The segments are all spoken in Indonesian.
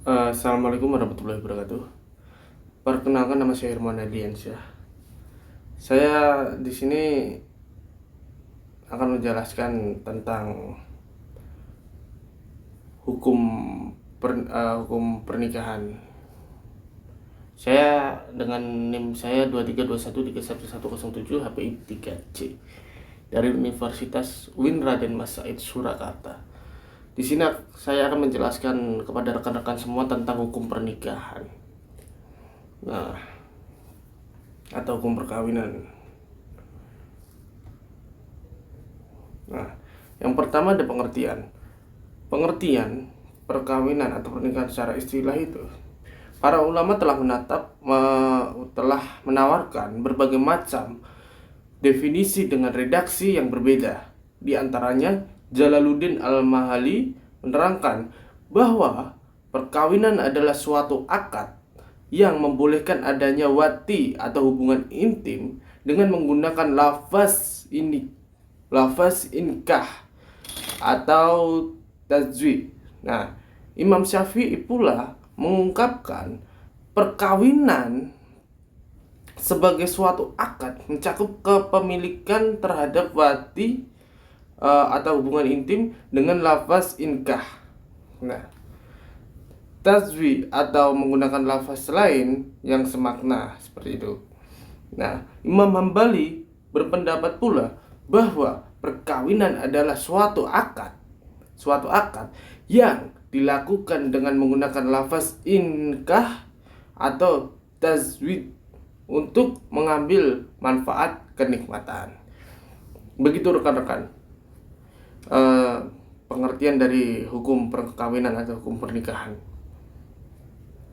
Assalamualaikum warahmatullahi wabarakatuh. Perkenalkan, nama saya Herman Adiansyah. Saya di sini akan menjelaskan tentang hukum hukum pernikahan. Saya dengan NIM saya 23213107 HPI 3C dari Universitas UIN Raden Mas Said Surakarta. Di sini saya akan menjelaskan kepada rekan-rekan semua tentang hukum pernikahan. Nah, atau hukum perkawinan. Nah, yang pertama ada pengertian. Pengertian perkawinan atau pernikahan secara istilah itu, para ulama telah telah menawarkan berbagai macam definisi dengan redaksi yang berbeda. Di antaranya, Jalaluddin Al-Mahali menerangkan bahwa perkawinan adalah suatu akad yang membolehkan adanya wati atau hubungan intim dengan menggunakan lafaz inkah atau tazwij. Nah, Imam Syafi'i pula mengungkapkan perkawinan sebagai suatu akad mencakup kepemilikan terhadap wati atau hubungan intim dengan lafaz inkah. Nah, tazwij atau menggunakan lafaz lain yang semakna seperti itu. Nah, Imam Hambali berpendapat pula bahwa perkawinan adalah suatu akad yang dilakukan dengan menggunakan lafaz inkah atau tazwij untuk mengambil manfaat kenikmatan. Begitu rekan-rekan, pengertian dari hukum perkawinan atau hukum pernikahan.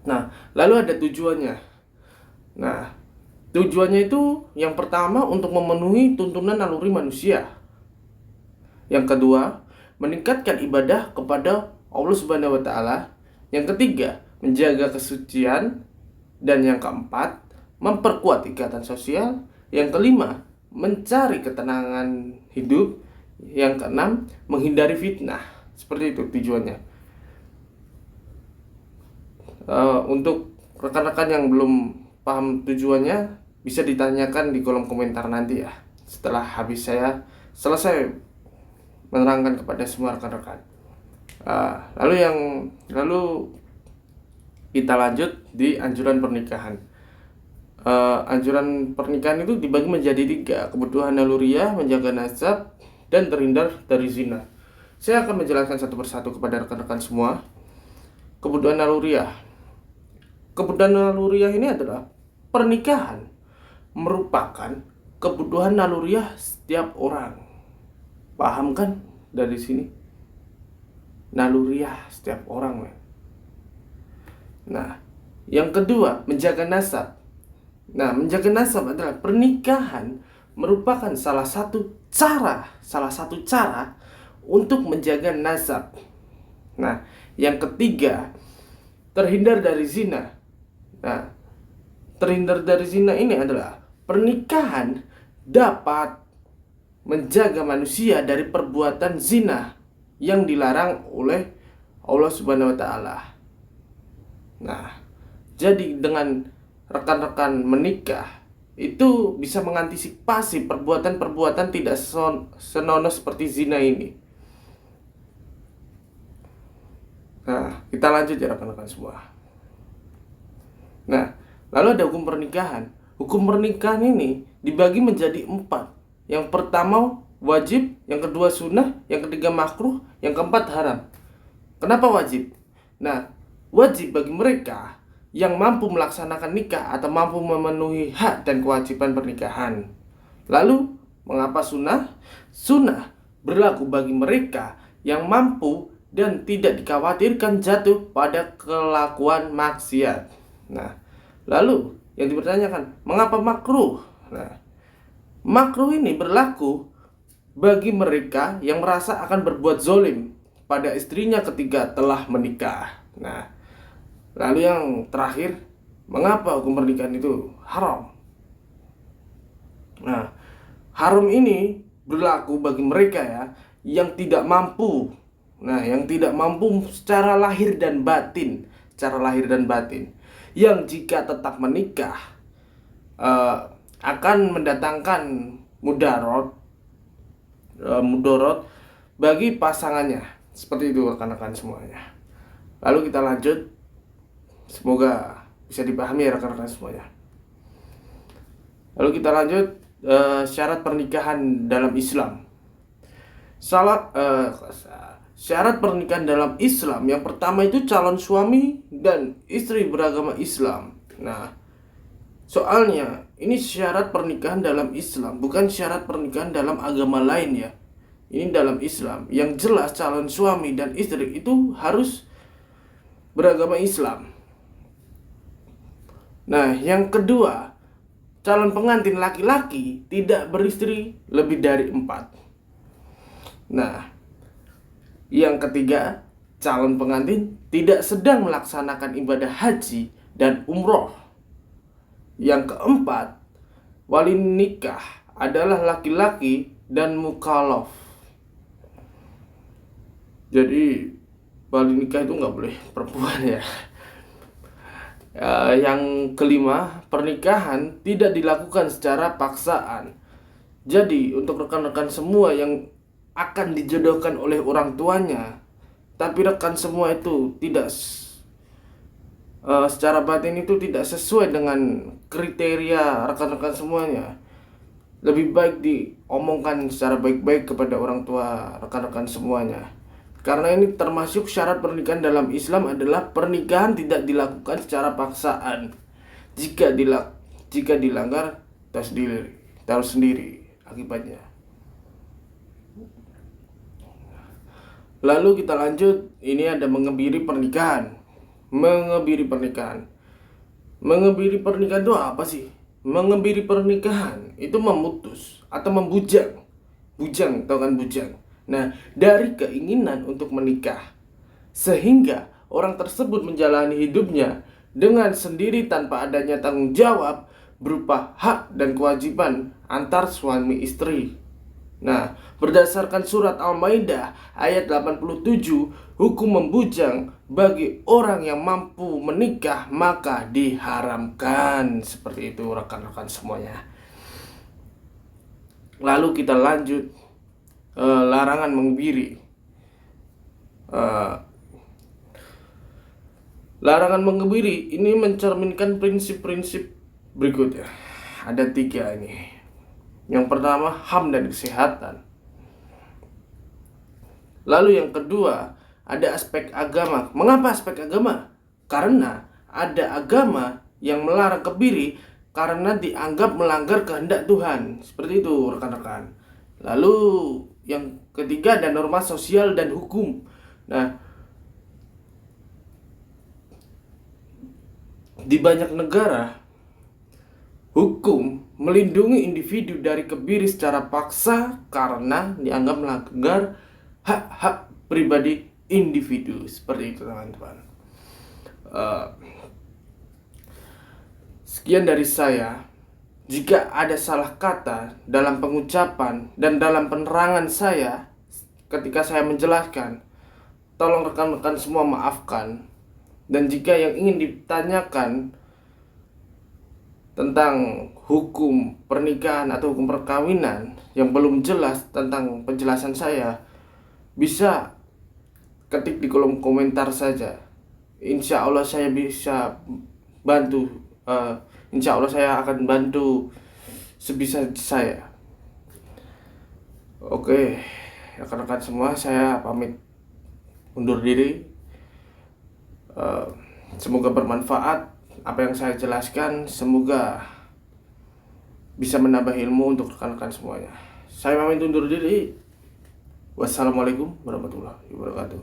Nah, lalu ada tujuannya. Nah, tujuannya itu yang pertama untuk memenuhi tuntunan naluri manusia. Yang kedua, meningkatkan ibadah kepada Allah Subhanahu wa taala. Yang ketiga, menjaga kesucian. Dan yang keempat, memperkuat ikatan sosial. Yang kelima, mencari ketenangan hidup. Yang keenam, menghindari fitnah. Seperti itu tujuannya. Untuk rekan-rekan yang belum paham tujuannya, bisa ditanyakan di kolom komentar nanti ya, setelah habis saya selesai menerangkan kepada semua rekan-rekan. Lalu kita lanjut di anjuran pernikahan. Anjuran pernikahan itu dibagi menjadi 3: kebutuhan naluriah, menjaga nasab, dan terhindar dari zina. Saya akan menjelaskan satu persatu kepada rekan-rekan semua. Kebutuhan naluriah. Kebutuhan naluriah ini adalah pernikahan merupakan kebutuhan naluriah setiap orang. Paham kan dari sini? Naluriah setiap orang, men. Nah, yang kedua, menjaga nasab. Nah, menjaga nasab adalah pernikahan merupakan salah satu cara untuk menjaga nasab. Nah, yang ketiga, terhindar dari zina. Nah, terhindar dari zina ini adalah pernikahan dapat menjaga manusia dari perbuatan zina yang dilarang oleh Allah Subhanahu wa taala. Nah, jadi dengan rekan-rekan menikah itu bisa mengantisipasi perbuatan-perbuatan tidak senonoh seperti zina ini. Nah, kita lanjut ya rekan-rekan semua. Nah, lalu ada hukum pernikahan. Hukum pernikahan ini dibagi menjadi 4. Yang pertama wajib, yang kedua sunnah, yang ketiga makruh, yang keempat haram. Kenapa wajib? Nah, wajib bagi mereka yang mampu melaksanakan nikah atau mampu memenuhi hak dan kewajiban pernikahan. Lalu, mengapa sunnah? Sunnah berlaku bagi mereka yang mampu dan tidak dikhawatirkan jatuh pada kelakuan maksiat. Nah, lalu yang dipertanyakan, mengapa makruh? Nah, makruh ini berlaku bagi mereka yang merasa akan berbuat zolim pada istrinya ketika telah menikah. Nah, lalu yang terakhir, mengapa hukum pernikahan itu haram? Nah, haram ini berlaku bagi mereka ya yang tidak mampu. Nah, yang tidak mampu secara lahir dan batin, secara lahir dan batin, yang jika tetap menikah akan mendatangkan mudorot bagi pasangannya. Seperti itu rekan-rekan semuanya. Lalu kita lanjut. Semoga bisa dipahami ya rekan-rekan semuanya. Lalu kita lanjut, syarat pernikahan dalam Islam. Syarat pernikahan dalam Islam yang pertama itu calon suami dan istri beragama Islam. Nah, soalnya ini syarat pernikahan dalam Islam, bukan syarat pernikahan dalam agama lain ya. Ini dalam Islam. Yang jelas calon suami dan istri itu harus beragama Islam. Nah, yang kedua, calon pengantin laki-laki tidak beristri lebih dari 4. Nah, yang ketiga, calon pengantin tidak sedang melaksanakan ibadah haji dan umroh. Yang keempat, wali nikah adalah laki-laki dan mukallaf. Jadi wali nikah itu nggak boleh perempuan ya. Yang kelima, pernikahan tidak dilakukan secara paksaan. Jadi untuk rekan-rekan semua yang akan dijodohkan oleh orang tuanya, tapi rekan semua itu tidak secara batin itu tidak sesuai dengan kriteria rekan-rekan semuanya, lebih baik diomongkan secara baik-baik kepada orang tua rekan-rekan semuanya. Karena ini termasuk syarat pernikahan dalam Islam adalah pernikahan tidak dilakukan secara paksaan. Jika dilanggar, tahu sendiri akibatnya. Lalu kita lanjut, ini ada mengebiri pernikahan. Mengebiri pernikahan itu apa sih? Mengebiri pernikahan itu memutus atau membujang. Bujang, tahu kan bujang? Nah, dari keinginan untuk menikah, sehingga orang tersebut menjalani hidupnya dengan sendiri tanpa adanya tanggung jawab berupa hak dan kewajiban antar suami istri. Nah, berdasarkan surat Al-Maidah ayat 87, hukum membujang bagi orang yang mampu menikah maka diharamkan. Seperti itu rekan-rekan semuanya. Lalu kita lanjut, larangan mengebiri. Larangan mengebiri ini mencerminkan prinsip-prinsip berikut ya. Ada 3 ini. Yang pertama, HAM dan kesehatan. Lalu yang kedua, ada aspek agama. Mengapa aspek agama? Karena ada agama yang melarang kebiri karena dianggap melanggar kehendak Tuhan. Seperti itu rekan-rekan. Lalu yang ketiga, ada norma sosial dan hukum. Nah, di banyak negara, hukum melindungi individu dari kebiri secara paksa karena dianggap melanggar hak-hak pribadi individu. Seperti itu teman-teman. Sekian dari saya. Jika ada salah kata dalam pengucapan dan dalam penerangan saya ketika saya menjelaskan, tolong rekan-rekan semua maafkan. Dan jika yang ingin ditanyakan tentang hukum pernikahan atau hukum perkawinan yang belum jelas tentang penjelasan saya, bisa ketik di kolom komentar saja. Insya Allah saya bisa bantu. Insya Allah saya akan bantu sebisa saya. Oke, rekan-rekan semua, saya pamit undur diri. Semoga bermanfaat apa yang saya jelaskan. Semoga bisa menambah ilmu untuk rekan-rekan semuanya. Saya pamit undur diri. Wassalamualaikum warahmatullahi wabarakatuh.